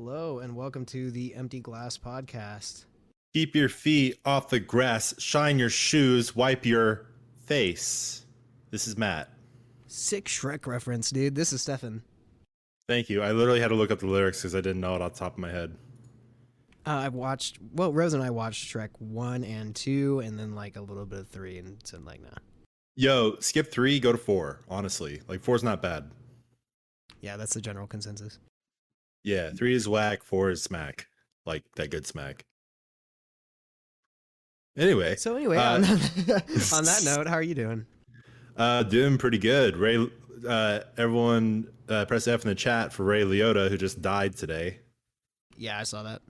Hello and welcome to the Empty Glass Podcast. Keep your feet off the grass, shine your shoes, wipe your face. This is Matt. Sick Shrek reference, dude. This is Stefan. Thank you. I literally had to look up the lyrics because I didn't know it off the top of my head. Rose and I watched Shrek 1 and 2 and then like a little bit of 3 and said like, nah. Yo, skip 3, go to 4, honestly. Like 4's not bad. Yeah, that's the general consensus. Yeah, 3 is whack, 4 is smack. Like that good smack. Anyway. On that note, how are you doing? Doing pretty good. Ray, everyone press F in the chat for Ray Liotta, who just died today. Yeah, I saw that.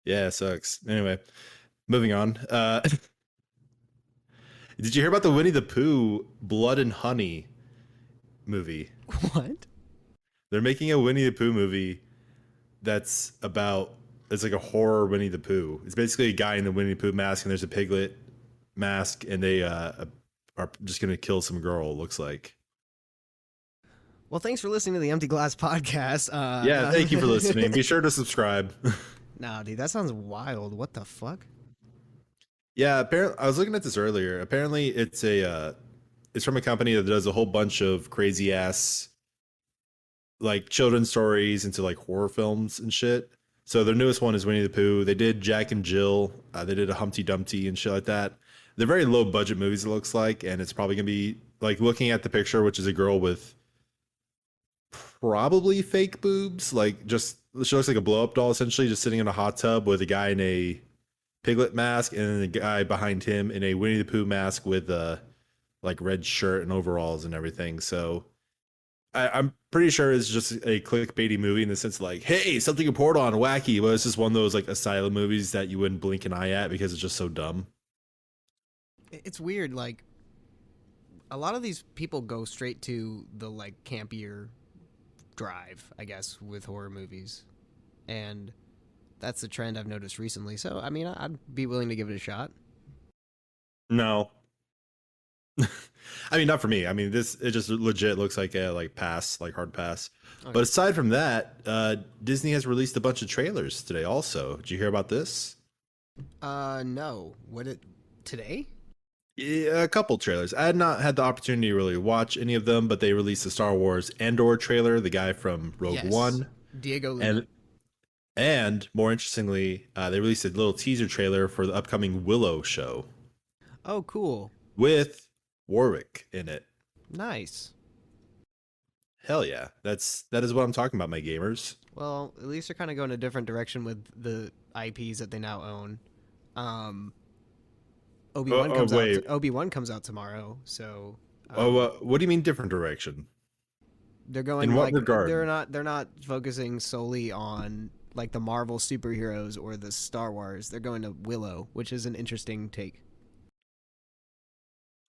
Yeah, it sucks. Anyway, moving on. Did you hear about the Winnie the Pooh Blood and Honey movie? What? They're making a Winnie the Pooh movie that's about, it's like a horror Winnie the Pooh. It's basically a guy in the Winnie the Pooh mask and there's a piglet mask and they are just going to kill some girl, looks like. Well, thanks for listening to the Empty Glass Podcast. Yeah, thank you for listening. Be sure to subscribe. Nah, dude, that sounds wild. What the fuck? Yeah, apparently I was looking at this earlier. Apparently it's from a company that does a whole bunch of crazy ass like children's stories into like horror films and shit. So their newest one is Winnie the Pooh. They did Jack and Jill. They did a Humpty Dumpty and shit like that. They're very low budget movies, it looks like, and it's probably gonna be like looking at the picture, which is a girl with probably fake boobs, like just she looks like a blow up doll essentially, just sitting in a hot tub with a guy in a piglet mask and then the guy behind him in a Winnie the Pooh mask with a like red shirt and overalls and everything. So I'm pretty sure it's just a clickbaity movie in the sense of like, hey, something important on wacky, but it's just one of those like asylum movies that you wouldn't blink an eye at because it's just so dumb. It's weird, like a lot of these people go straight to the like campier drive, I guess, with horror movies. And that's the trend I've noticed recently. So, I mean, I'd be willing to give it a shot. No. I mean, not for me. I mean, it just legit looks like a like pass, like hard pass. Okay. But aside from that, Disney has released a bunch of trailers today also. Did you hear about this? No. Today? Yeah, a couple trailers. I had not had the opportunity to really watch any of them, but they released the Star Wars Andor trailer, the guy from Rogue One. Diego Luna. And more interestingly, they released a little teaser trailer for the upcoming Willow show. Oh, cool. With Warwick in it. Nice. Hell yeah. That is what I'm talking about, my gamers. Well, at least they're kind of going a different direction with the IPs that they now own. Obi-Wan comes out tomorrow, so what do you mean different direction? They're going in what regard? They're not focusing solely on like the Marvel superheroes or the Star Wars. They're going to Willow, which is an interesting take.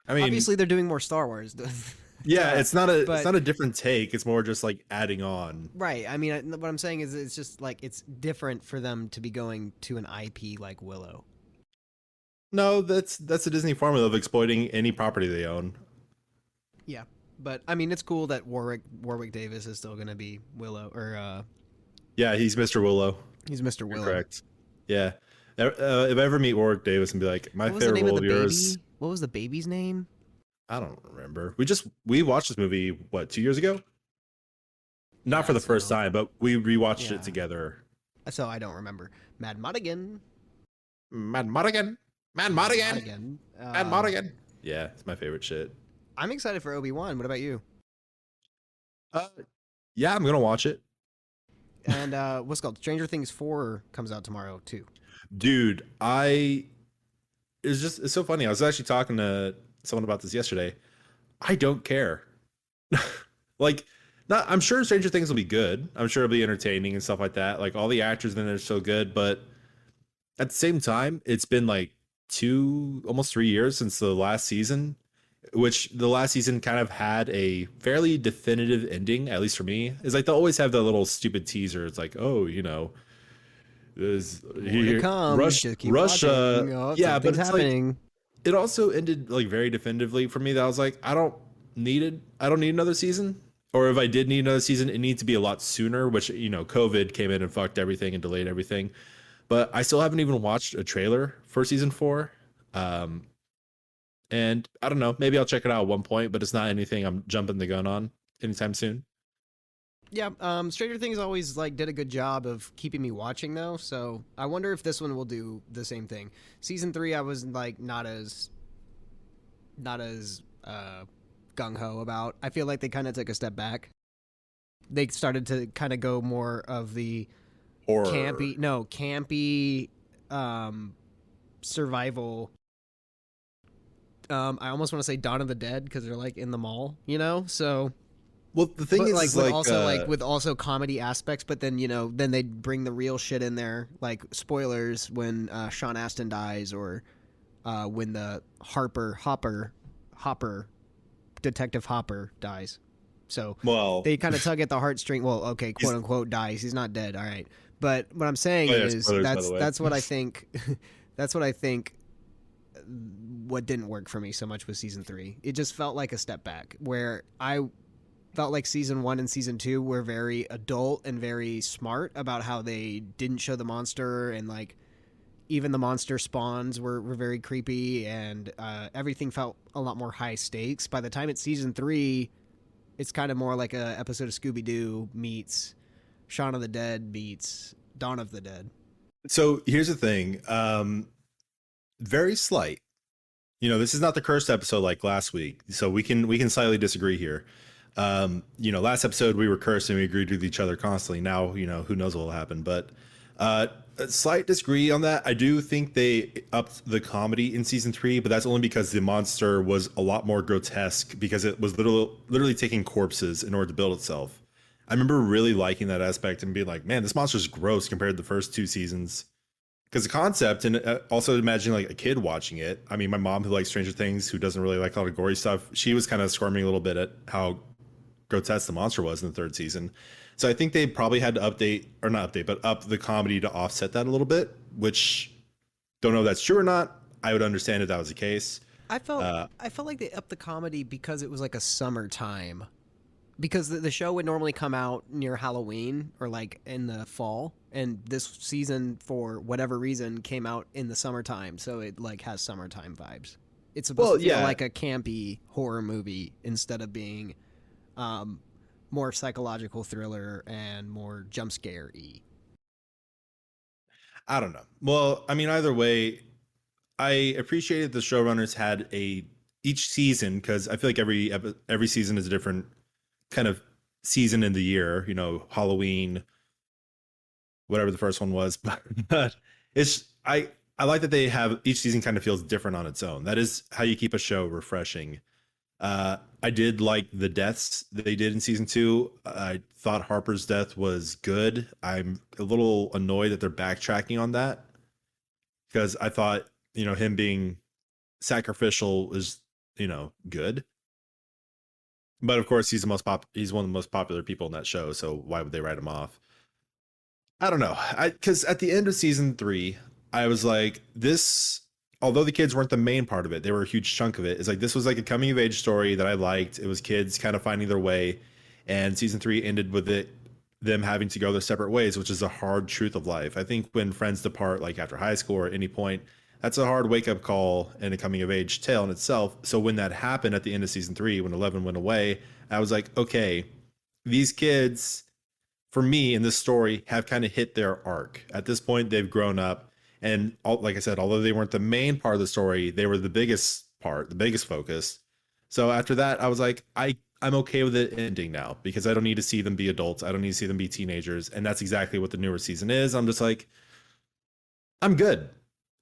I mean, obviously they're doing more Star Wars. Yeah, it's not a different take. It's more just like adding on. Right. I mean, what I'm saying is it's just like it's different for them to be going to an IP like Willow. No, that's a Disney formula of exploiting any property they own. Yeah, but I mean, it's cool that Warwick Davis is still going to be Willow, or yeah, he's Mr. Willow. He's Mr. Willow. Correct. Yeah. If I ever meet Warwick Davis and be like, my favorite role of yours. What was the baby's name? I don't remember. We watched this movie 2 years ago. Not for the first time, but we rewatched it together. So I don't remember. Mad Madigan. Yeah, it's my favorite shit. I'm excited for Obi-Wan. What about you? Yeah, I'm gonna watch it. And what's it called? Stranger Things 4 comes out tomorrow too. Dude, it's so funny. I was actually talking to someone about this yesterday. I don't care. Like, I'm sure Stranger Things will be good. I'm sure it'll be entertaining and stuff like that. Like all the actors in it are so good, but at the same time, it's been like almost 3 years since the last season, which the last season kind of had a fairly definitive ending, at least for me. Is like they always have the little stupid teaser. It's like, oh, you know, Russia. Yeah, but it's happening. Like, it also ended like very definitively for me that I was like, I don't need another season. or if I did need another season, it needs to be a lot sooner, which, COVID came in and fucked everything and delayed everything. But I still haven't even watched a trailer for season 4. Um, and I don't know, maybe I'll check it out at one point, but it's not anything I'm jumping the gun on anytime soon. Yeah, Stranger Things always like did a good job of keeping me watching though, so I wonder if this one will do the same thing. Season 3 I was like not as gung ho about. I feel like they kind of took a step back. They started to kind of go more of the Horror. campy um survival. I almost want to say Dawn of the Dead because they're like in the mall, you know? So Well, the thing but like is like with also comedy aspects, but then then they bring the real shit in there, like spoilers when Sean Astin dies, or when the Hopper Detective Hopper dies. So well, they kind of tug at the heartstring. Well, okay, quote unquote dies. He's not dead. All right, but what I'm saying oh yeah, is spoilers by the way. that's what I think. That's what I think. What didn't work for me so much with season 3. It just felt like a step back, where I felt like season 1 and season 2 were very adult and very smart about how they didn't show the monster, and like even the monster spawns were very creepy, and everything felt a lot more high stakes. By the time it's season 3, it's kind of more like a episode of Scooby-Doo meets Shaun of the Dead meets Dawn of the Dead. So here's the thing. Very slight. This is not the cursed episode like last week, so we can slightly disagree here. Last episode we were cursed and we agreed with each other constantly. Now, who knows what will happen, but a slight disagree on that. I do think they upped the comedy in season 3, but that's only because the monster was a lot more grotesque because it was literally taking corpses in order to build itself. I remember really liking that aspect and being like, man, this monster's gross compared to the first 2 seasons. Because the concept, and also imagining like a kid watching it. I mean, my mom who likes Stranger Things, who doesn't really like a lot of gory stuff, she was kind of squirming a little bit at how grotesque the monster was in the 3rd season. So I think they probably had to update, or not update, but up the comedy to offset that a little bit, which don't know if that's true or not. I would understand if that was the case. I felt Uh, I felt like they upped the comedy because it was like a summertime. Because the show would normally come out near Halloween or like in the fall, and this season for whatever reason came out in the summertime, so it like has summertime vibes. It's supposed well, to feel yeah, like a campy horror movie instead of being um, more psychological thriller and more jump scare-y. I don't know. Well, I mean, either way, I appreciated the showrunners had a each season because I feel like every season is a different kind of season in the year. Halloween, whatever the first one was, but it's I like that they have each season kind of feels different on its own. That is how you keep a show refreshing. I did like the deaths that they did in season 2. I thought Harper's death was good. I'm a little annoyed that they're backtracking on that because I thought him being sacrificial is good. But of course, he's one of the most popular people in that show, so why would they write him off? I don't know. Because at the end of season 3, I was like, this. Although the kids weren't the main part of it, they were a huge chunk of it. It's like this was like a coming of age story that I liked. It was kids kind of finding their way, and season 3 ended with them having to go their separate ways, which is a hard truth of life. I think when friends depart, like after high school or at any point, that's a hard wake up call and a coming of age tale in itself. So when that happened at the end of season 3, when 11 went away, I was like, okay, these kids for me in this story have kind of hit their arc. At this point, they've grown up, and like I said, although they weren't the main part of the story, they were the biggest part, the biggest focus. So after that, I was like, I'm okay with it ending now because I don't need to see them be adults. I don't need to see them be teenagers, and that's exactly what the newer season is. I'm just like, I'm good.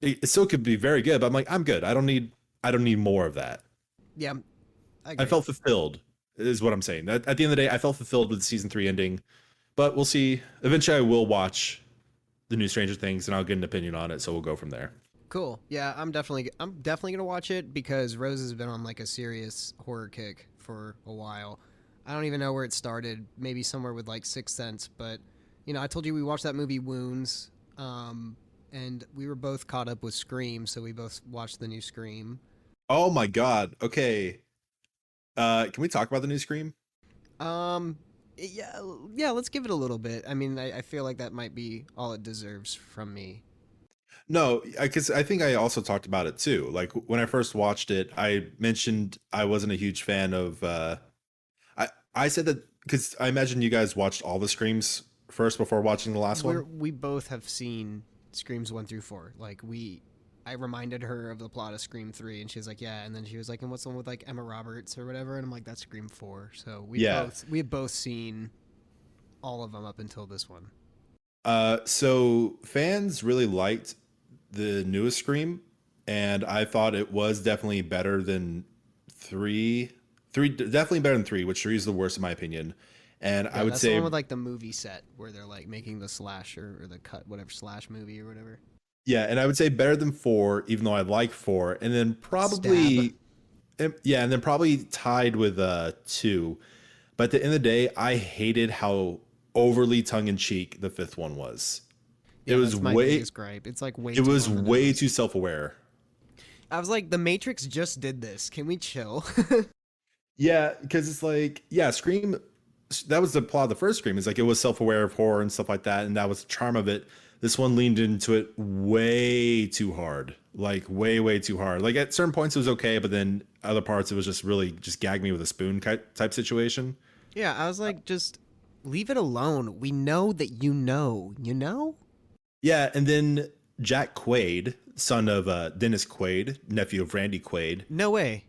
It still could be very good, but I'm like, I'm good. I don't need more of that. Yeah, I I agree. felt fulfilled, is what I'm saying. At the end of the day, I felt fulfilled with season 3 ending. But we'll see. Eventually, I will watch the new Stranger Things, and I'll get an opinion on it. So we'll go from there. Cool. Yeah, I'm definitely gonna watch it because Rose has been on like a serious horror kick for a while. I don't even know where it started. Maybe somewhere with like Sixth Sense, but I told you we watched that movie Wounds, and we were both caught up with Scream, so we both watched the new Scream. Oh my God. Okay. Can we talk about the new Scream? Um, yeah, yeah. Let's give it a little bit. I mean, I feel like that might be all it deserves from me. No, because I think I also talked about it too. Like when I first watched it, I mentioned I wasn't a huge fan of. I said that because I imagine you guys watched all the Screams first before watching the last one. We both have seen Screams 1 through 4. Like I reminded her of the plot of Scream 3, and she was like, "Yeah." And then she was like, "And what's the one with like Emma Roberts or whatever?" And I'm like, "That's Scream 4." So Yeah. we had both seen all of them up until this one. So fans really liked the newest Scream, and I thought it was definitely better than three. Three definitely better than three, which three is the worst in my opinion. And I Yeah, would that's the one say, with like the movie set where they're like making the slasher or the cut whatever slash movie or whatever. yeah, and I would say better than four, even though I like four, and then Stab. probably, yeah, and then probably tied with two. But at the end of the day, I hated how overly tongue in cheek the fifth one was. It Yeah, was that's my way, biggest gripe. It's like way it too was on the way nose. too self aware. I was like, The Matrix just did this. Can we chill? Yeah, because it's like, yeah, Scream, that was the plot of the first Scream. Is like it was self-aware of horror and stuff like that, and that was the charm of it. This one leaned into it way too hard, like way, way too hard. Like at certain points it was okay, but then other parts it was just really just gag me with a spoon type situation. Yeah, I was like, just leave it alone. We know that you know? Yeah, and then Jack Quaid, son of Dennis Quaid, nephew of Randy Quaid. No way.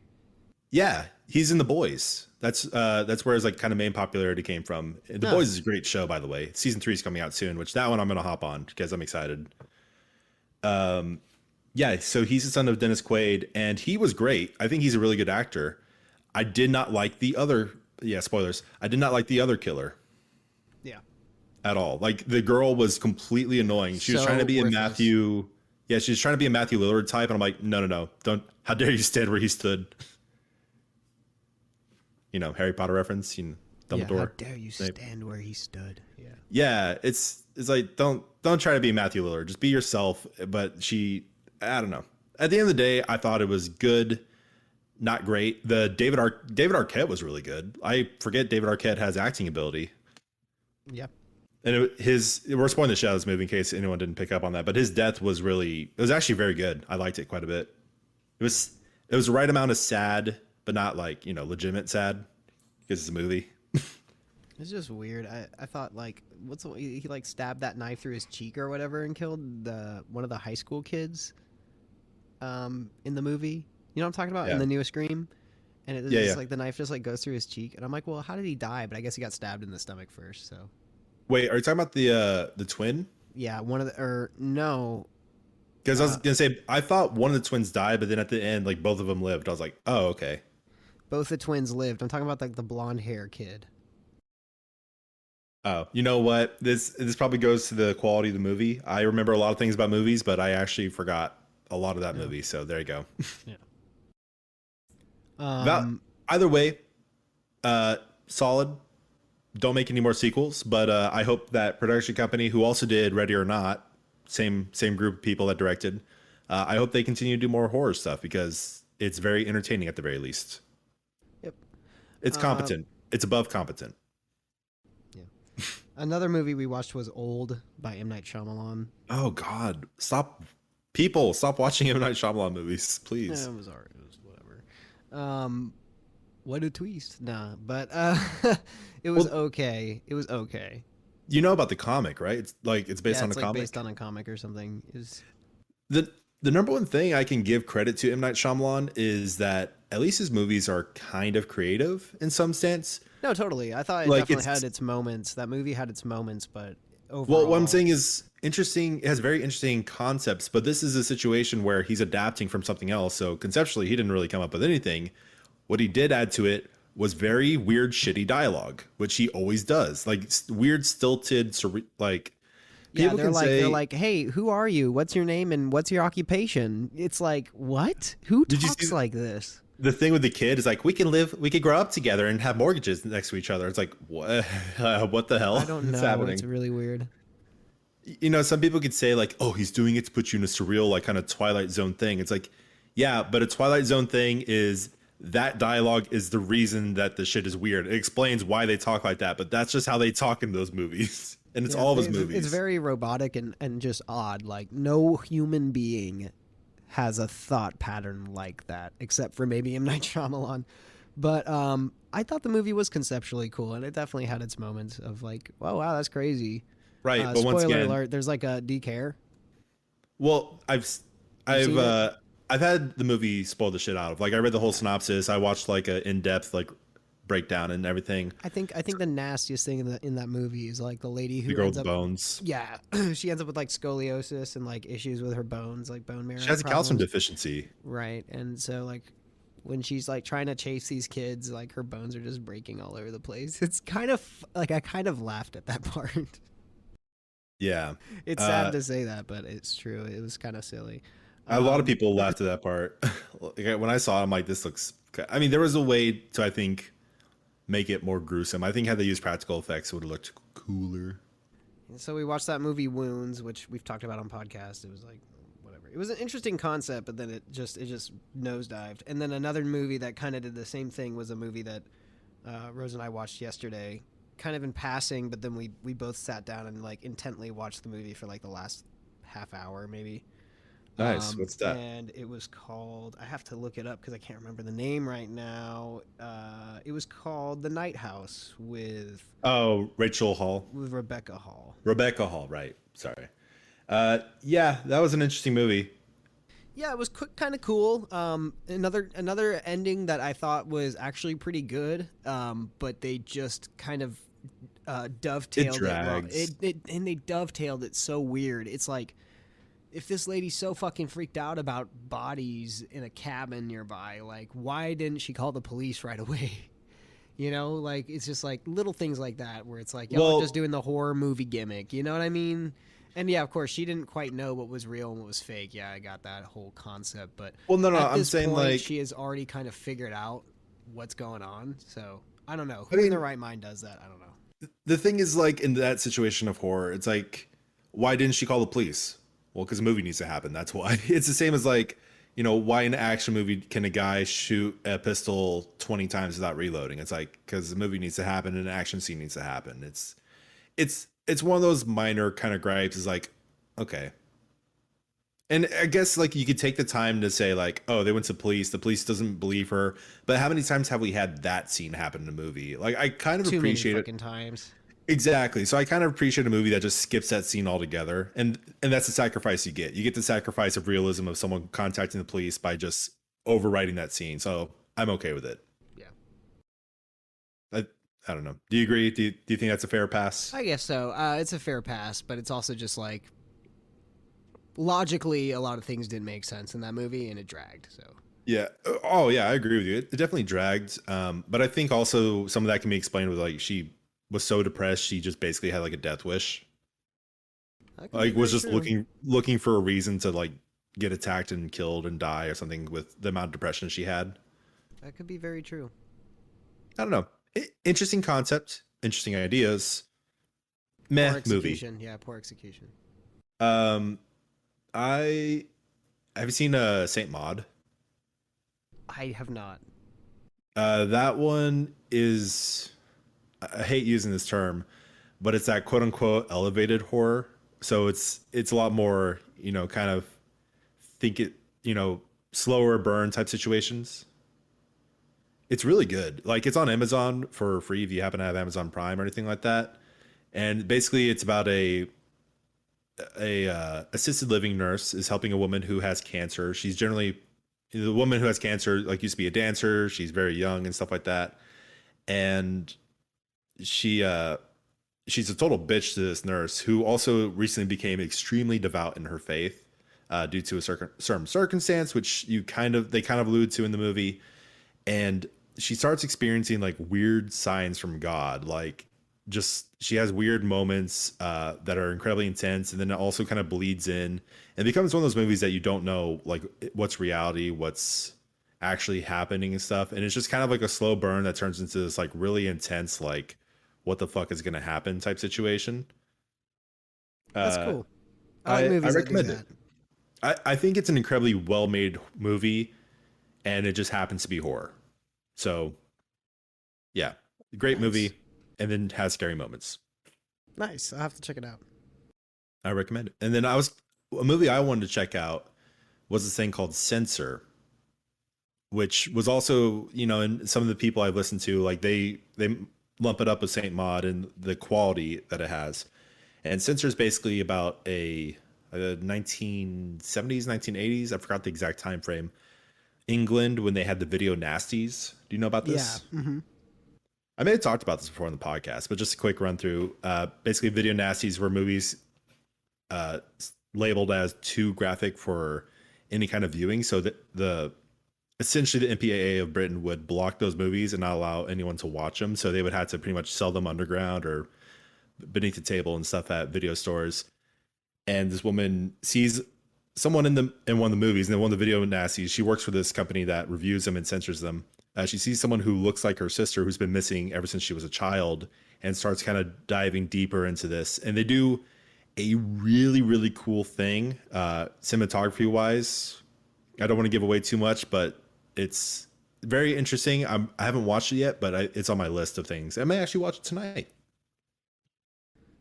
Yeah, he's in The Boys. That's where his like kind of main popularity came from. The Huh. Boys is a great show, by the way. Season 3 is coming out soon, which that one I'm gonna hop on because I'm excited. Yeah, so he's the son of Dennis Quaid, and he was great. I think he's a really good actor. I did not like the other. Yeah, spoilers. I did not like the other killer Yeah. at all. Like the girl was completely annoying. She was trying So to be a worthless. Matthew. Yeah, she was trying to be a Matthew Lillard type, and I'm like, no, no, no, don't. How dare you stand where he stood? Harry Potter reference. Yeah, how Dumbledore. dare you Snape. stand where he stood? Yeah. Yeah, it's like don't try to be Matthew Lillard. Just be yourself. But I don't know. At the end of the day, I thought it was good, not great. The David Arquette was really good. I forget David Arquette has acting ability, Yeah. and we're spoiling the shit out of this movie in case anyone didn't pick up on that. But his death was it was actually very good. I liked it quite a bit. It was it was the right amount of sad, but not like legitimate sad because it's a movie. It's just weird. I thought like he like stabbed that knife through his cheek or whatever and killed the one of the high school kids in the movie. You know what I'm talking about? In Yeah, the newest Scream? And it was yeah, just yeah. like the knife just like goes through his cheek and I'm like, "Well, how did he die?" But I guess he got stabbed in the stomach first, so. Wait, are you talking about the twin? Yeah, one of the or no, Because I was uh gonna say I thought one of the twins died, but then at the end, like both of them lived. I was like, oh, okay. both the twins lived. I'm talking about like the blonde hair kid. Oh, you know what? This probably goes to the quality of the movie. I remember a lot of things about movies, but I actually forgot a lot of that Yeah. movie. So there you go. Yeah. About Um either way, solid. Don't make any more sequels, but I hope that production company who also did Ready or Not, same group of people that directed. I hope they continue to do more horror stuff because it's very entertaining at the very least. yep. It's Uh competent. It's above competent. yeah. Another movie we watched was Old by M Night Shyamalan. Oh God! Stop, people! Stop watching M Night Shyamalan movies, please. It was alright. It was whatever. What a twist. Nah, but it was Well, okay. It was okay. you know about the comic, right? It's based Yeah, on a it's like based comic. on a comic or something. Is The number one thing I can give credit to M Night Shyamalan is that at least his movies are kind of creative in some sense. no, totally. I thought it Like definitely it's had its moments. That movie had its moments, but Well, what I'm overall, saying is interesting. It has very interesting concepts, but this is a situation where he's adapting from something else. So conceptually, he didn't really come up with anything. What he did add to it was very weird, shitty dialogue, which he always does. Like weird, stilted, like yeah, people can they're say, like, "Hey, who are you? What's your name and what's your occupation?" It's like, "What? Who "Did you see talks like this?" the thing with the kid?" Is like we could grow up together and have mortgages next to each other. It's like what, what the I hell don't is know. It's happening? really weird. Some people could say like, "Oh, he's doing it to put you in a surreal, like kind of Twilight Zone thing." It's like, yeah, but a Twilight Zone thing is that dialogue is the reason that the shit is weird. It explains why they talk like that, but that's just how they talk in those movies. And it's Yeah, all of his it's movies. very robotic and just odd. Like no human being has a thought pattern like that, except for maybe M Night Shyamalan. But I thought the movie was conceptually cool, and it definitely had its moments of like, oh wow, that's crazy. Right, but once Spoiler again, alert: there's like a DK. well, You've I've seen it? uh I've had the movie spoiled the shit out of. Like I read the whole synopsis, I watched like a in-depth like breakdown and everything. I think the nastiest thing in that movie is like the lady The who girl ends with up, the bones. yeah, she ends up with like scoliosis and like issues with her bones, like bone She marrow has a calcium problems. deficiency. Right. And so like when she's like trying to chase these kids, like her bones are just breaking all over the place. It's kind of like I kind of laughed at that part. Yeah. It's sad Uh to say that, but it's true. It was kind of silly. a lot of Um, people laughed at that part. Like, when I saw it, I'm like, this looks. I mean, there was a way to, I think, make it more gruesome. I think had they used practical effects, it would have looked cooler. so we watched that movie Wounds, which we've talked about on podcast. It was like whatever. It was an interesting concept, but then it just nosedived. And then another movie that kind of did the same thing was a movie that Rose and I watched yesterday, kind of in passing, but then we both sat down and like intently watched the movie for like the last half hour maybe. Nice. What's that? And it was called. I have to look it up because I can't remember the name right now. It was called The Night House Oh, Rachel Hall. with Rebecca Hall. Rebecca Hall, right. Sorry. Yeah, that was an interesting movie. Yeah, it was kind of cool. Another ending that I thought was actually pretty good. But they just kind of It dovetailed it wrong. drags. And they dovetailed it so weird. It's like if this lady's so fucking freaked out about bodies in a cabin nearby, like why didn't she call the police right away? You know, like it's just like little things like that where it's like y'all are just Well, doing the horror movie gimmick. You know what I mean? And yeah, of course, she didn't quite know what was real and what was fake. Yeah, I got that whole concept. But no, at I'm this saying point, like, she has already kind of figured out what's going on. So I don't know I who in their mean, right mind does that. I don't know. the thing is like in that situation of horror, it's like, why didn't she call the police? Well, because the movie needs to happen. That's why. It's the same as like, why in an action movie can a guy shoot a pistol 20 times without reloading? It's like because the movie needs to happen and an action scene needs to happen. It's one of those minor kind of gripes. Is like, okay. And I guess like you could take the time to say like, oh, they went to police. The police doesn't believe her. But how many times have we had that scene happen in a movie? Like I kind of Too many appreciate it. fucking times. Exactly. So I kind of appreciate a movie that just skips that scene altogether. And that's the sacrifice you get. You get the sacrifice of realism of someone contacting the police by just overwriting that scene. So I'm okay with it. Yeah, I I don't know. Do you agree? Do you think that's a fair pass? I guess so. It's a fair pass, but it's also just like logically, a lot of things didn't make sense in that movie, and it dragged. So Yeah. Oh yeah, I agree with you. It definitely dragged. But I think also some of that can be explained with like she was so depressed she just basically had like a death wish. that could be Like was very just true. looking for a reason to like get attacked and killed and die or something with the amount of depression she had. That could be very true. I don't know. Interesting concept, interesting ideas. Meh Poor movie. execution. Yeah, poor execution. Um, I have you seen Saint Maud? I have not. That one is I hate using this term, but it's that quote unquote elevated horror. So it's a lot more kind of think it slower burn type situations. It's really good. Like it's on Amazon for free if you happen to have Amazon Prime or anything like that. And basically, it's about a assisted living nurse is helping a woman who has cancer. She's generally the woman who has cancer like used to be a dancer. She's very young and stuff like that, and she she's a total bitch to this nurse who also recently became extremely devout in her faith due to a certain circumstance, which they kind of allude to in the movie, and she starts experiencing like weird signs from God, like just she has weird moments that are incredibly intense, and then it also kind of bleeds in and becomes one of those movies that you don't know like what's reality, what's actually happening and stuff, and it's just kind of like a slow burn that turns into this like really intense like what the fuck is going to happen type situation. That's Uh, cool. I like I movies that do recommend it. that. I think it's an incredibly well made movie, and it just happens to be horror. So yeah, great Nice. movie, and then has scary moments. Nice. I'll have to check it out. I recommend it. And then I was a movie I wanted to check out was this thing called Censor, which was also, you know, and some of the people I've listened to, like they lump it up with Saint Maud and the quality that it has. And Censor is basically about a 1970s, 1980s. I forgot the exact time frame. England when they had the video nasties. Do you know about Yeah. this? I may have talked about this before on the podcast, but just a quick run through. Basically, video nasties were movies uh, labeled as too graphic for any kind of viewing. So the essentially the MPAA of Britain would block those movies and not allow anyone to watch them. So they would have to pretty much sell them underground or beneath the table and stuff at video stores. And this woman sees someone in one of the movies, and then one of the video nasties. She works for this company that reviews them and censors them. She sees someone who looks like her sister, who's been missing ever since she was a child, and starts kind of diving deeper into this. And they do a really, really cool thing, cinematography wise. I don't want to give away too much, but it's very interesting. I haven't watched it yet, but it's on my list of things. I may actually watch it tonight.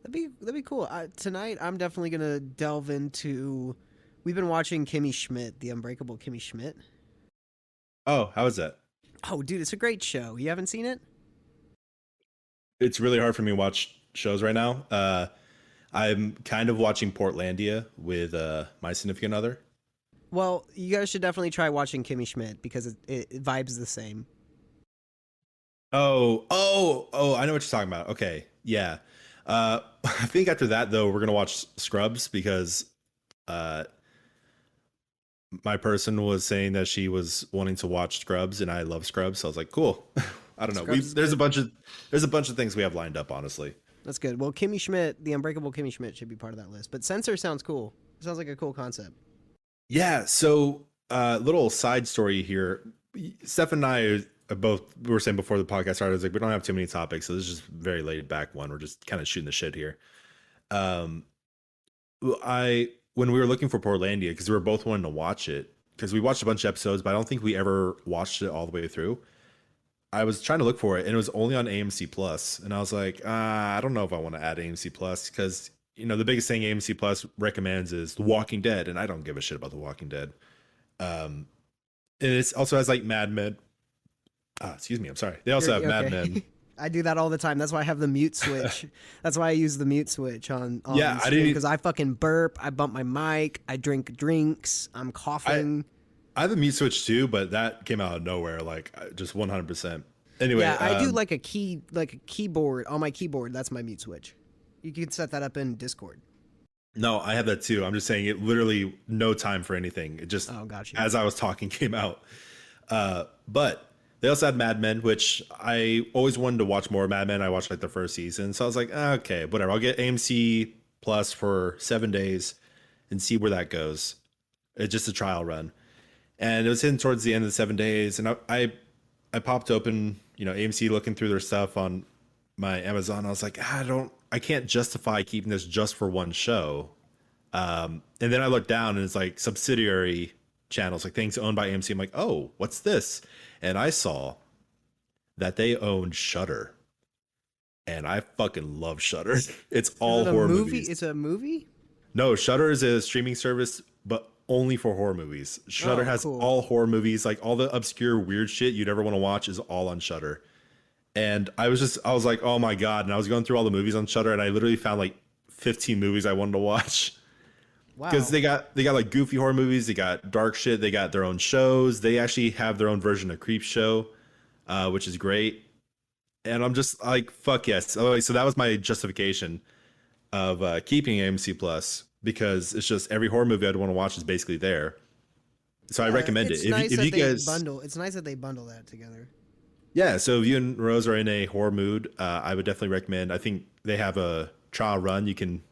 That'd be cool. Tonight, I'm definitely gonna delve into. We've been watching Kimmy Schmidt, the Unbreakable Kimmy Schmidt. Oh, how is that? Oh, dude, it's a great show. You haven't seen it? It's really hard for me to watch shows right now. I'm kind of watching Portlandia with my significant other. Well, you guys should definitely try watching Kimmy Schmidt because it vibes the same. Oh! I know what you're talking about. Okay, yeah. I think after that though, we're gonna watch Scrubs because uh, my person was saying that she was wanting to watch Scrubs, and I love Scrubs. So I was like, cool. I don't know. Scrubs is There's a good. bunch of things we have lined up, honestly. That's good. Well, Kimmy Schmidt, the Unbreakable Kimmy Schmidt, should be part of that list. But Censor sounds cool. It sounds like a cool concept. Yeah. So, little side story here. Steph and I are both, we were saying before the podcast started, I was like, we don't have too many topics. So this is just very laid back one. We're just kind of shooting the shit here. Um, when we were looking for Portlandia, because we were both wanting to watch it, because we watched a bunch of episodes, but I don't think we ever watched it all the way through. I was trying to look for it, and it was only on AMC Plus, and I was like, I don't know if I want to add AMC Plus because you know the biggest thing AMC Plus recommends is The Walking Dead, and I don't give a shit about The Walking Dead. Um, and it also has like Mad Men. Excuse me, I'm sorry. They also have You're Mad okay. Men. I do that all the time. That's why I have the mute switch. That's why I use the mute switch on Yeah, I didn't. because I fucking burp, I bump my mic, I drink drinks, I'm I coughing. I have a mute switch too, but that came out of nowhere, like just 100%. Anyway, Yeah, I do like like a keyboard on my keyboard. That's my mute switch. You can set that up in Discord. no, I have that too. I'm just saying it literally no time for anything. It just Oh, got you. as I was talking came out. But they also had Mad Men, which I always wanted to watch more Mad Men. I watched like the first season, so I was like, okay, whatever. I'll get AMC Plus for 7 days and see where that goes. It's just a trial run, and it was hitting towards the end of the 7 days, and I popped open, you know, AMC looking through their stuff on my Amazon. I was like, I can't justify keeping this just for one show. And then I looked down and it's like subsidiary channels, like things owned by AMC. I'm like, oh, what's this? And I saw that they own Shutter, and I fucking love Shutter. It's Is all it a horror movie? movies. It's a movie? No, Shutter is a streaming service, but only for horror movies. Shutter Oh, has cool. all horror movies, like all the obscure weird shit you'd ever want to watch is all on Shutter. And I was like, oh my god! And I was going through all the movies on Shutter, and I literally found like 15 movies I wanted to watch Wow. because they got like goofy horror movies, they got dark shit, they got their own shows, they actually have their own version of Creep Show, which is great. And I'm just like, fuck yes. Oh, so that was my justification of keeping AMC Plus because it's just every horror movie I'd want to watch is basically there. So I recommend it. It's nice If that you they guys, bundle. It's nice that they bundle that together. yeah. So if you and Rose are in a horror mood, I would definitely recommend. I think they have a trial run. You can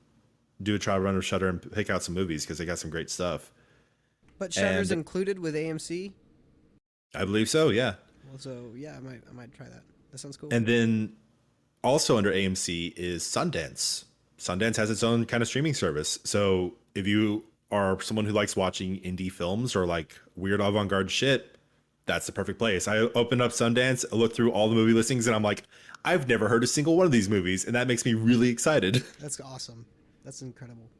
do a trial run of Shutter and pick out some movies because they got some great stuff. But Shutter's And included with AMC. I believe so. Yeah. Well, so yeah, I might try that. That sounds cool. And then also under AMC is Sundance. Sundance has its own kind of streaming service. So if you are someone who likes watching indie films or like weird avant-garde shit, that's the perfect place. I opened up Sundance, I looked through all the movie listings, and I'm like, I've never heard a single one of these movies, and that makes me really excited. That's awesome. That's incredible.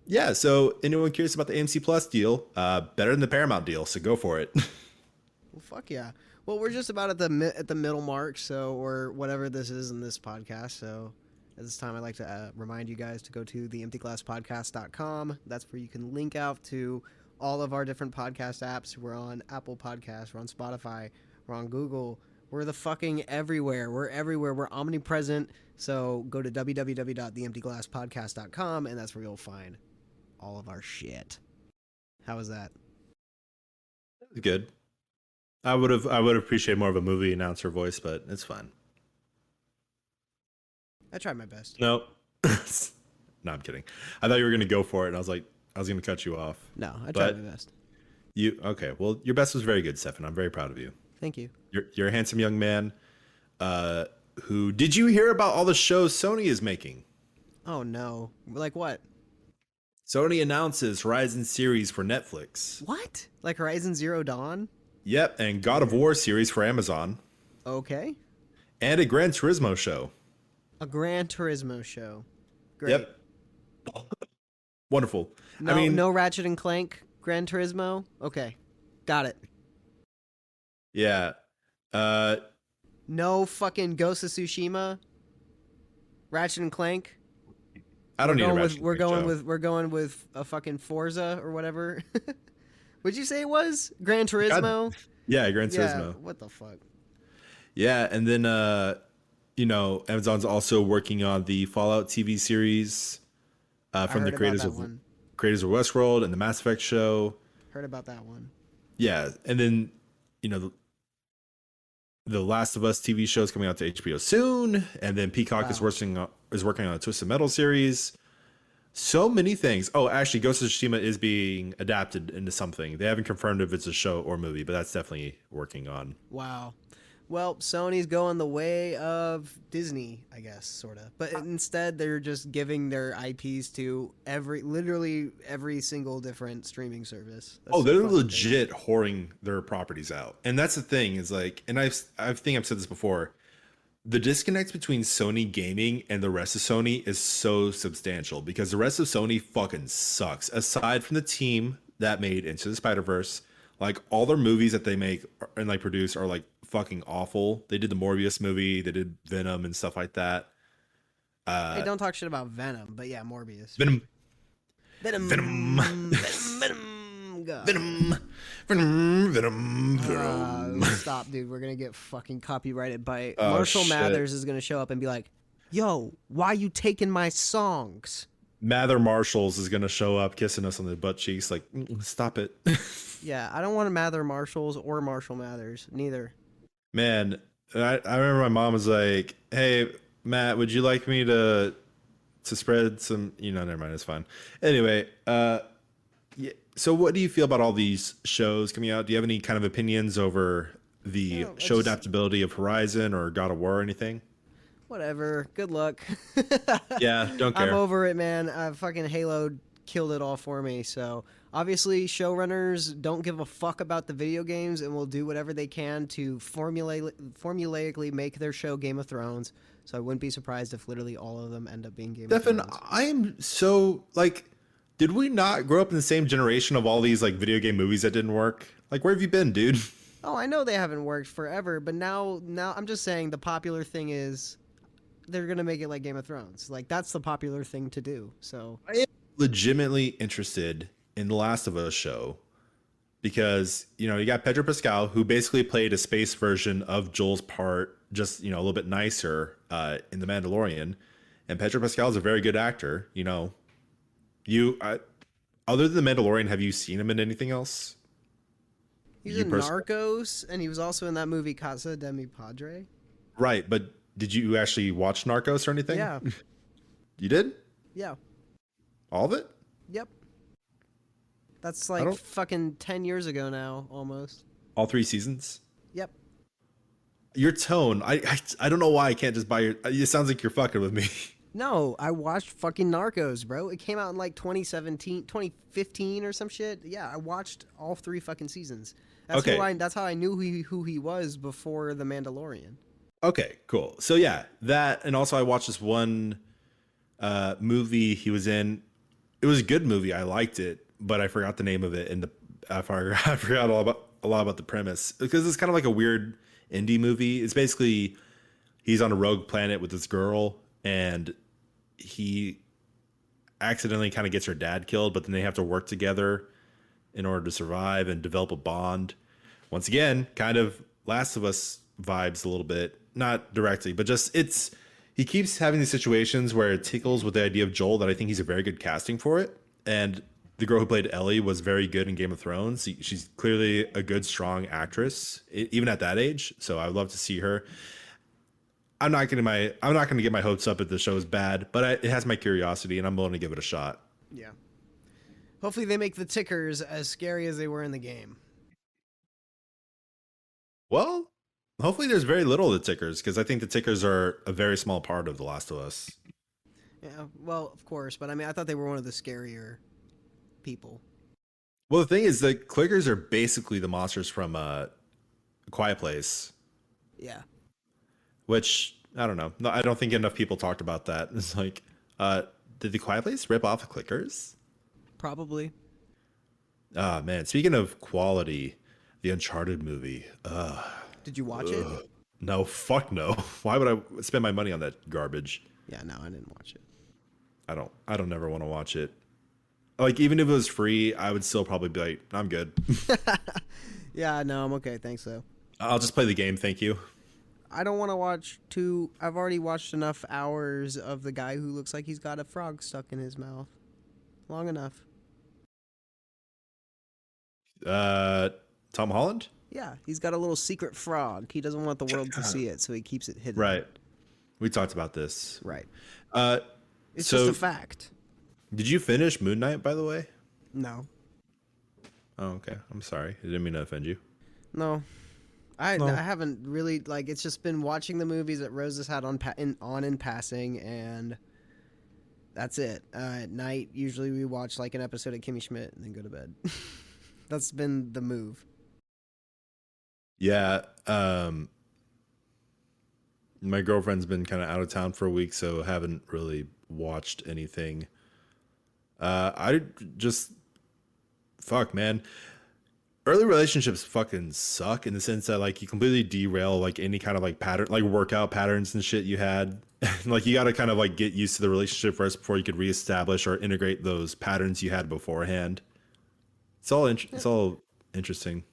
Yeah, so anyone curious about the AMC Plus deal, better than the Paramount deal, so go for it. Well, fuck yeah. Well, we're just about at the middle mark, so or whatever this is in this podcast. So at this time, I'd like to remind you guys to go to theemptyglasspodcast.com. That's where you can link out to all of our different podcast apps. We're on Apple Podcasts, we're on Spotify, we're on Google. We're the fucking everywhere. We're everywhere. We're omnipresent. So go to www.theemptyglasspodcast.com, and that's where you'll find all of our shit. How was that? Good. I would appreciate more of a movie announcer voice, but it's fine. I tried my best. No. No, I'm kidding. I thought you were gonna go for it, and I was like, I was gonna cut you off. No, I tried my best. You okay? Well, your best was very good, Stefan. I'm very proud of you. Thank you. You're a handsome young man. Who did you hear about all the shows Sony is making? Oh no! Like what? Sony announces Horizon series for Netflix. What? Like Horizon Zero Dawn? Yep, and God of War series for Amazon. Okay. And a Gran Turismo show. A Gran Turismo show. Great. Yep. Wonderful. No, I mean, no Ratchet and Clank Gran Turismo. Okay, got it. Yeah. No fucking Ghost of Tsushima. Ratchet and Clank. I don't need a Ratchet. We're going with a fucking Forza or whatever. What'd you say it was? Gran Turismo? Yeah, Gran Turismo. Yeah, what the fuck? Yeah, and then Amazon's also working on the Fallout TV series from the creators of Westworld and the Mass Effect show. Heard about that one. Yeah, and then the Last of Us TV show is coming out to HBO soon, and then Peacock is working on a Twisted Metal series. So many things. Oh, actually, Ghost of Tsushima is being adapted into something. They haven't confirmed if it's a show or movie, but that's definitely working on. Wow. Well, Sony's going the way of Disney, I guess, sort of. But instead, they're just giving their IPs to literally every single different streaming service. That's they're legit whoring their properties out. And that's the thing is like, and I think I've said this before, the disconnect between Sony gaming and the rest of Sony is so substantial because the rest of Sony fucking sucks. Aside from the team that made Into the Spider-Verse, like all their movies that they make and like produce are like fucking awful. They did the Morbius movie, they did Venom and stuff like that. Hey, don't talk shit about Venom, but yeah, Morbius. Venom. Stop, dude. We're gonna get fucking copyrighted by Oh, Marshall shit. Mathers is gonna show up and be like, "Yo, why you taking my songs?" Mather Marshalls is gonna show up kissing us on the butt cheeks like, stop it. Yeah, I don't want to Mather Marshalls or Marshall Mathers, neither. Man, I remember my mom was like, hey, Matt, would you like me to spread some, never mind, it's fine. Anyway, yeah, so what do you feel about all these shows coming out? Do you have any kind of opinions over the show adaptability of Horizon or God of War or anything? Whatever. Good luck. Yeah, don't care. I'm over it, man. Fucking Halo killed it all for me. So obviously, showrunners don't give a fuck about the video games and will do whatever they can to formulaically make their show Game of Thrones. So I wouldn't be surprised if literally all of them end up being Game of Thrones. I am so like, did we not grow up in the same generation of all these like video game movies that didn't work? Like, where have you been, dude? Oh, I know they haven't worked forever, but now I'm just saying the popular thing is they're gonna make it like Game of Thrones. Like that's the popular thing to do. So I am legitimately interested in the Last of Us show because you got Pedro Pascal who basically played a space version of Joel's part, just a little bit nicer in The Mandalorian, and Pedro Pascal is a very good actor. Other than The Mandalorian, have you seen him in anything else? He's in Narcos, and he was also in that movie Casa de Mi Padre. Right, but did you actually watch Narcos or anything? Yeah. You did? Yeah. All of it? Yep. That's like fucking 10 years ago now, almost. All 3 seasons? Yep. Your tone, I don't know why I can't just buy your. It sounds like you're fucking with me. No, I watched fucking Narcos, bro. It came out in like 2017, 2015 or some shit. Yeah, I watched all three fucking seasons. Okay. That's how I knew who he was before The Mandalorian. Okay, cool. So yeah, that, and also I watched this one movie he was in. It was a good movie. I liked it, but I forgot the name of it, and I forgot a lot about the premise, because it's kind of like a weird indie movie. It's basically he's on a rogue planet with this girl, and he accidentally kind of gets her dad killed, but then they have to work together in order to survive and develop a bond. Once again, kind of Last of Us vibes a little bit, not directly, but just it's he keeps having these situations where it tickles with the idea of Joel, that I think he's a very good casting for it. And the girl who played Ellie was very good in Game of Thrones. She's clearly a good, strong actress, even at that age. So I would love to see her. I'm not gonna get my hopes up if the show is bad, but it has my curiosity, and I'm willing to give it a shot. Yeah. Hopefully they make the tickers as scary as they were in the game. Well, hopefully there's very little of the tickers, because I think the tickers are a very small part of The Last of Us. Yeah, well, of course, but I mean, I thought they were one of the scarier people. Well, the thing is, the clickers are basically the monsters from Quiet Place, Yeah, which I don't know. No, I don't think enough people talked about that. It's like, uh, did the Quiet Place rip off the clickers? probably. Ah, man. Speaking of quality, the Uncharted movie. Did you watch it? No, fuck no. Why would I spend my money on that garbage? Yeah, no, I didn't watch it. I don't ever want to watch it. Like, even if it was free, I would still probably be like, I'm good. Yeah, no, I'm okay. Thanks, though. I'll just play the game, thank you. I don't want to watch two. I've already watched enough hours of the guy who looks like he's got a frog stuck in his mouth. Long enough. Uh, Tom Holland? Yeah, he's got a little secret frog. He doesn't want the world to see it, so he keeps it hidden. Right. We talked about this. Right. Uh, It's so just a fact. did you finish Moon Knight, by the way? No. Oh, okay. I'm sorry. I didn't mean to offend you. No. I No. haven't really, like, it's just been watching the movies that Rose has had in passing, and that's it. At night, usually we watch like an episode of Kimmy Schmidt and then go to bed. That's been the move. Yeah. My girlfriend's been kind of out of town for a week, so haven't really watched anything. I just fuck, man. Early relationships fucking suck, in the sense that like you completely derail like any kind of like pattern, like workout patterns and shit you had. Like you got to kind of like get used to the relationship first before you could reestablish or integrate those patterns you had beforehand. It's all interesting.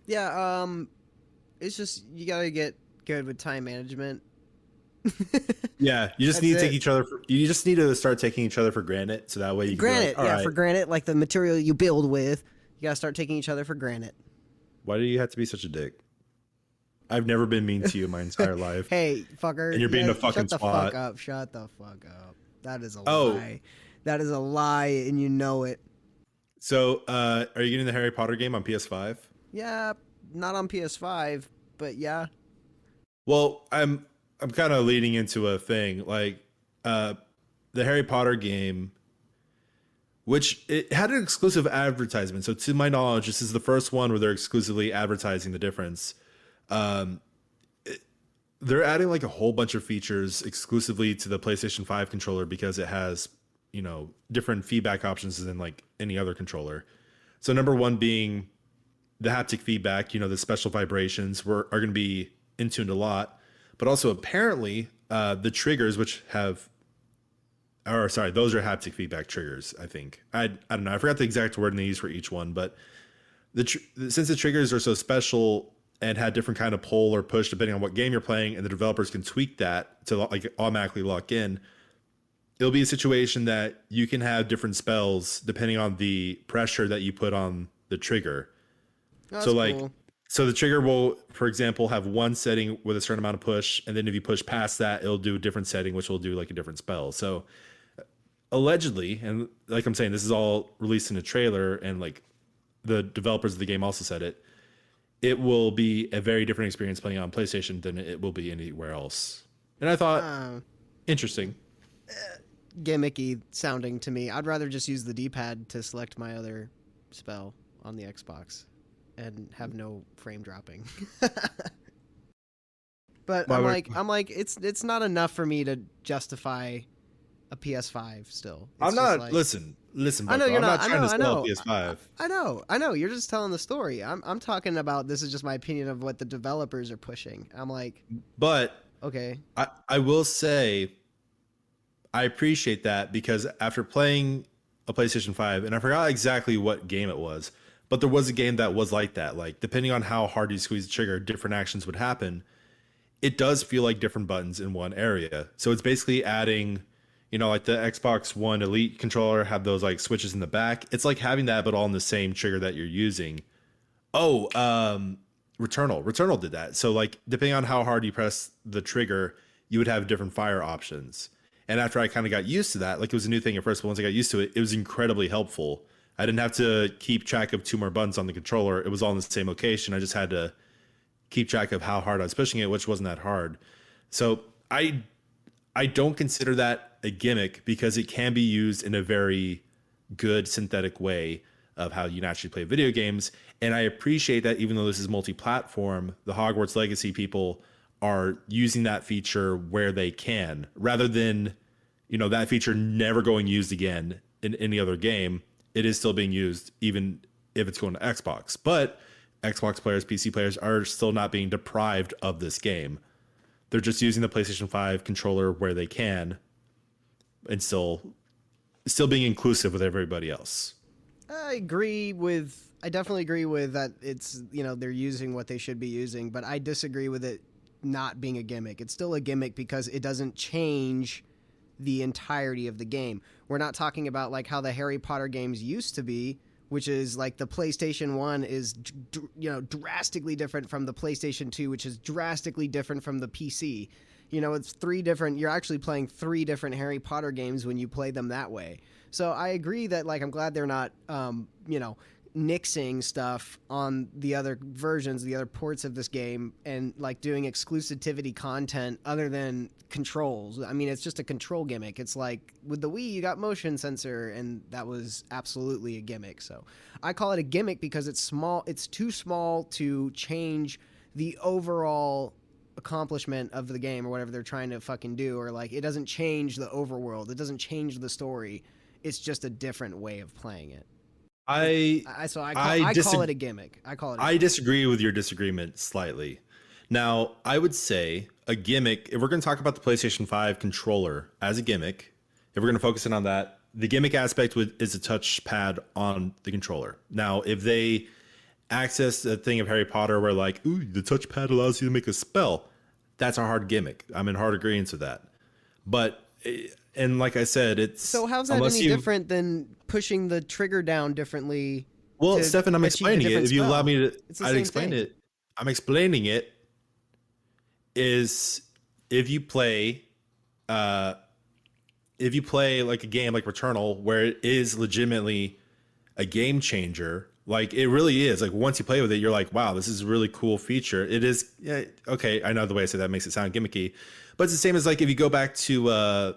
Yeah, it's just you gotta get good with time management. Yeah, you just That's need to take it. each other. You just need to start taking each other for granted, so that way you can be Granite, like, all yeah, right, for granted, like the material you build with, you gotta start taking each other for granted. why do you have to be such a dick? I've never been mean to you my entire life, Hey, fucker, and you're being yeah, a fucking shut the twat. fuck up. Shut the fuck up. That is a Oh, lie. That is a lie, and you know it. so are you getting the Harry Potter game on PS5? Yeah, not on PS5, but yeah. Well, I'm kind of leading into a thing like the Harry Potter game, which it had an exclusive advertisement. So to my knowledge, this is the first one where they're exclusively advertising the difference. Um, they're adding like a whole bunch of features exclusively to the PlayStation 5 controller, because it has, different feedback options than like any other controller. So number one being the haptic feedback, the special vibrations are going to be in tuned a lot, but also apparently the triggers, which have, or sorry, those are haptic feedback triggers. I think I don't know. I forgot the exact wording they use for each one, but since the triggers are so special and had different kind of pull or push depending on what game you're playing, and the developers can tweak that to like automatically lock in, it'll be a situation that you can have different spells depending on the pressure that you put on the trigger. Oh, So that's like, cool. so the trigger will, for example, have one setting with a certain amount of push, and then if you push past that, it'll do a different setting, which will do like a different spell. So allegedly, and like I'm saying, this is all released in a trailer, and like the developers of the game also said it will be a very different experience playing on PlayStation than it will be anywhere else. And I thought, Uh, Interesting. Gimmicky sounding to me. I'd rather just use the D-pad to select my other spell on the Xbox and have no frame dropping. But Why would- I'm like, it's not enough for me to justify a PS5 still. It's I'm just not. like, Listen. I know Bucko, you're I'm not. not trying to I sell know. a PS5. I know. You're just telling the story. I'm talking about this is just my opinion of what the developers are pushing. I'm like, But okay, I will say I appreciate that because after playing a PlayStation 5, and I forgot exactly what game it was, but there was a game that was like that. Like, depending on how hard you squeeze the trigger, different actions would happen. It does feel like different buttons in one area. So it's basically adding, like the Xbox One Elite controller had those like switches in the back. It's like having that, but all in the same trigger that you're using. Oh, Returnal. Returnal did that. So like depending on how hard you press the trigger, you would have different fire options. And after I kind of got used to that, like it was a new thing at first, but once I got used to it, it was incredibly helpful. I didn't have to keep track of two more buttons on the controller. It was all in the same location. I just had to keep track of how hard I was pushing it, which wasn't that hard. So I don't consider that a gimmick because it can be used in a very good synthetic way of how you naturally play video games. And I appreciate that even though this is multi-platform, the Hogwarts Legacy people are using that feature where they can, rather than, that feature never going used again in any other game. It is still being used even if it's going to Xbox. But Xbox players, PC players are still not being deprived of this game. They're just using the PlayStation 5 controller where they can and still being inclusive with everybody else. I definitely agree with that. It's, they're using what they should be using, but I disagree with it not being a gimmick. It's still a gimmick because it doesn't change the entirety of the game. We're not talking about like how the Harry Potter games used to be, which is like the PlayStation 1 is, drastically different from the PlayStation 2, which is drastically different from the PC. It's you're actually playing three different Harry Potter games when you play them that way. So I agree that, like, I'm glad they're not, nixing stuff on the other versions, the other ports of this game, and like doing exclusivity content other than controls. I mean, it's just a control gimmick. It's like with the Wii, you got motion sensor, and that was absolutely a gimmick. So I call it a gimmick because it's small. It's too small to change the overall accomplishment of the game or whatever they're trying to fucking do, or like it doesn't change the overworld. It doesn't change the story. It's just a different way of playing it. I call it a gimmick. I disagree with your disagreement slightly. Now, I would say a gimmick, if we're going to talk about the PlayStation 5 controller as a gimmick, if we're going to focus in on that, the gimmick aspect is a touchpad on the controller. Now, if they access the thing of Harry Potter where like, ooh, the touchpad allows you to make a spell, that's a hard gimmick. I'm in hard agreement with that. But and like I said, it's so how's that any different than pushing the trigger down differently? Well, Stefan, I'm explaining it. If you allow me to, I'd explain it. I'm explaining it. Is if you play like a game like Returnal, where it is legitimately a game changer. Like it really is. Like once you play with it, you're like, wow, this is a really cool feature. It is. Yeah, okay, I know the way I say that makes it sound gimmicky, but it's the same as like if you go back to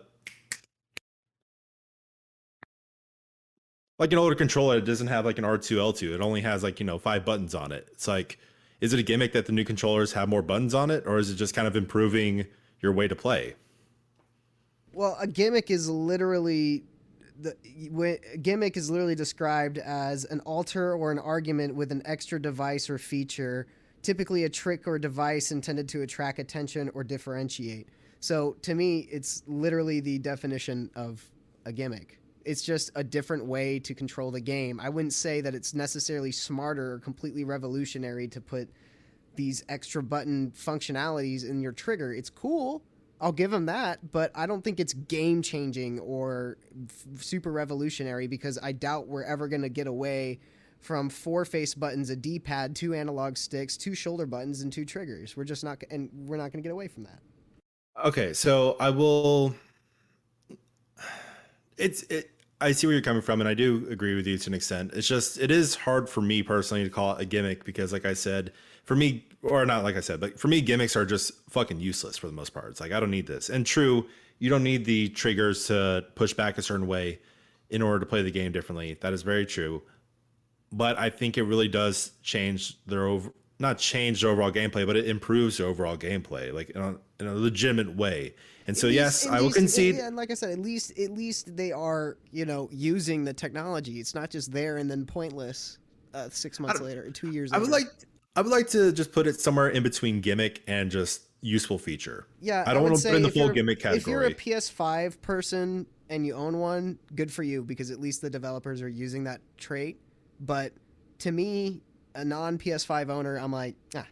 like an older controller, it doesn't have like an R2 L2. It only has like 5 buttons on it. It's like, is it a gimmick that the new controllers have more buttons on it, or is it just kind of improving your way to play? Well, a gimmick is literally described as an alter or an argument with an extra device or feature, typically a trick or device intended to attract attention or differentiate. So to me, it's literally the definition of a gimmick. It's just a different way to control the game. I wouldn't say that it's necessarily smarter or completely revolutionary to put these extra button functionalities in your trigger. It's cool. I'll give them that, but I don't think it's game changing or super revolutionary because I doubt we're ever going to get away from 4 face buttons, a D-pad, 2 analog sticks, 2 shoulder buttons, and 2 triggers. We're not going to get away from that. Okay, so I will. I see where you're coming from, and I do agree with you to an extent. It's just it is hard for me personally to call it a gimmick because, like I said, for me, or not like I said, but for me, gimmicks are just fucking useless for the most part. It's like I don't need this. And true, you don't need the triggers to push back a certain way in order to play the game differently. That is very true. But I think it really does change their not change the overall gameplay, but it improves the overall gameplay, like in a legitimate way. And so, yes, I will concede. Yeah, and like I said, at least they are, using the technology. It's not just there and then pointless 6 months later, 2 years later. I would like to just put it somewhere in between gimmick and just useful feature. Yeah, I don't want to put in the full gimmick category. If you're a PS5 person and you own one, good for you because at least the developers are using that trait. But to me, a non PS5 owner, I'm like, it's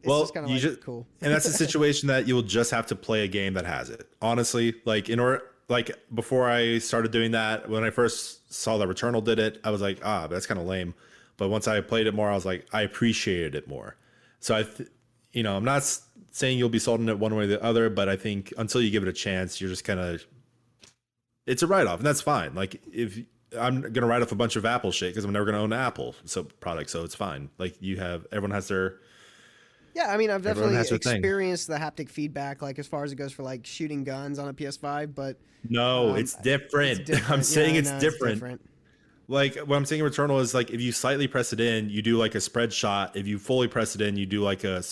just kind of like cool. And that's a situation that you will just have to play a game that has it. Honestly, like before I started doing that, when I first saw that Returnal did it, I was like, that's kind of lame. But once I played it more, I was like, I appreciated it more. So I'm not saying you'll be sold on it one way or the other, but I think until you give it a chance, you're just kind of, it's a write-off, and that's fine. Like if I'm gonna write off a bunch of Apple shit because I'm never gonna own an Apple product, so it's fine. Like everyone has their. Yeah, I mean, I've definitely experienced the haptic feedback, like as far as it goes for like shooting guns on a PS5, but no, it's different. I'm saying it's different. Like what I'm saying in Returnal is like if you slightly press it in, you do like a spread shot. If you fully press it in, you do like a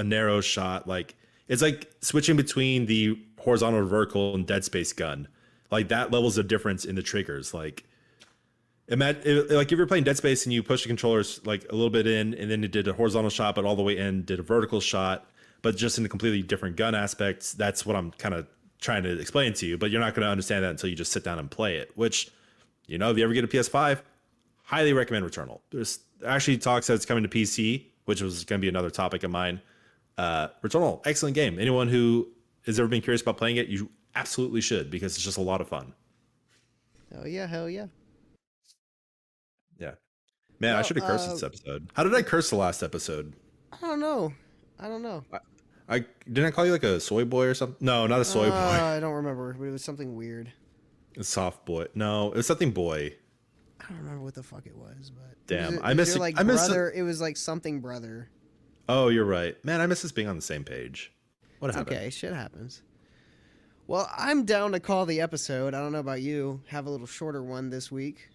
narrow shot. Like it's like switching between the horizontal or vertical and Dead Space gun. Like that levels of difference in the triggers. Like if you're playing Dead Space and you push the controllers like a little bit in, and then it did a horizontal shot, but all the way in did a vertical shot, but just in a completely different gun aspects. That's what I'm kind of trying to explain to you, but you're not going to understand that until you just sit down and play it. Which, if you ever get a PS5, highly recommend Returnal. There's actually talks that it's coming to PC, which was going to be another topic of mine. Returnal, excellent game. Anyone who has ever been curious about playing it, you absolutely should because it's just a lot of fun. Oh yeah, hell yeah. Yeah. Man, I should have cursed this episode. How did I curse the last episode? I don't know. I didn't I call you like a soy boy or something? No, not a soy boy. I don't remember, but it was something weird. A soft boy. No, it was something boy. I don't remember what the fuck it was, but damn, I miss it. Like brother, it was like something brother. Oh, you're right, man. I miss us being on the same page. What happened? Okay, shit happens. Well, I'm down to call the episode. I don't know about you. Have a little shorter one this week.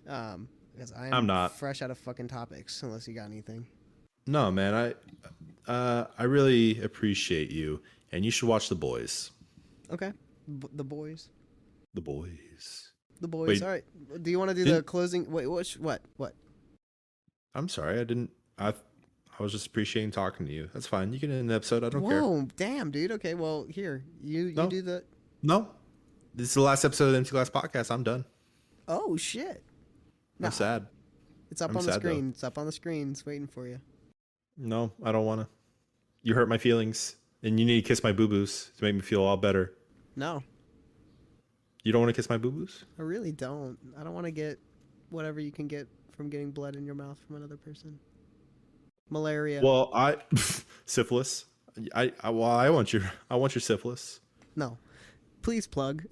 Because I'm not fresh out of fucking topics, unless you got anything. No, man. I really appreciate you, and you should watch The Boys. Okay, The Boys. The Boys. The Boys. Wait, all right. Do you want to do the closing? Wait, what? I'm sorry, I didn't. I was just appreciating talking to you. That's fine. You can end the episode. I don't care. Whoa, damn, dude. Okay, well, here you do the. No, this is the last episode of the Empty Glass Podcast. I'm done. Oh shit. I'm sad. It's up on the screen. Though. It's up on the screen. It's waiting for you. No, I don't want to. You hurt my feelings, and you need to kiss my boo-boos to make me feel all better. No. You don't want to kiss my boo-boos? I really don't. I don't want to get whatever you can get from getting blood in your mouth from another person. Malaria. Well, syphilis. I want your syphilis. No. Please plug.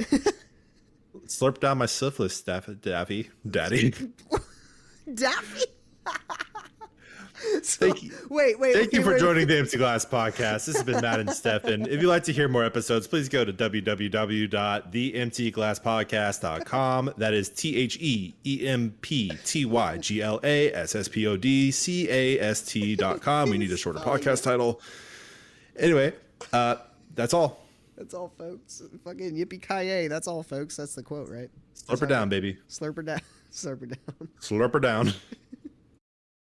Slurp down my syphilis, Daffy. Daddy. Daffy? Thank you. Thank you for joining the Empty Glass Podcast. This has been Matt and Stefan. If you'd like to hear more episodes, please go to www.theemptyglasspodcast.com. That is TheemptyGlaspodcast.com. We need a shorter podcast title. Anyway, that's all. That's all, folks. Fucking yippee-ki-yay. That's all, folks. That's the quote, right? Slurp her down, baby. Slurp her down. Slurp her down. Slurp her down.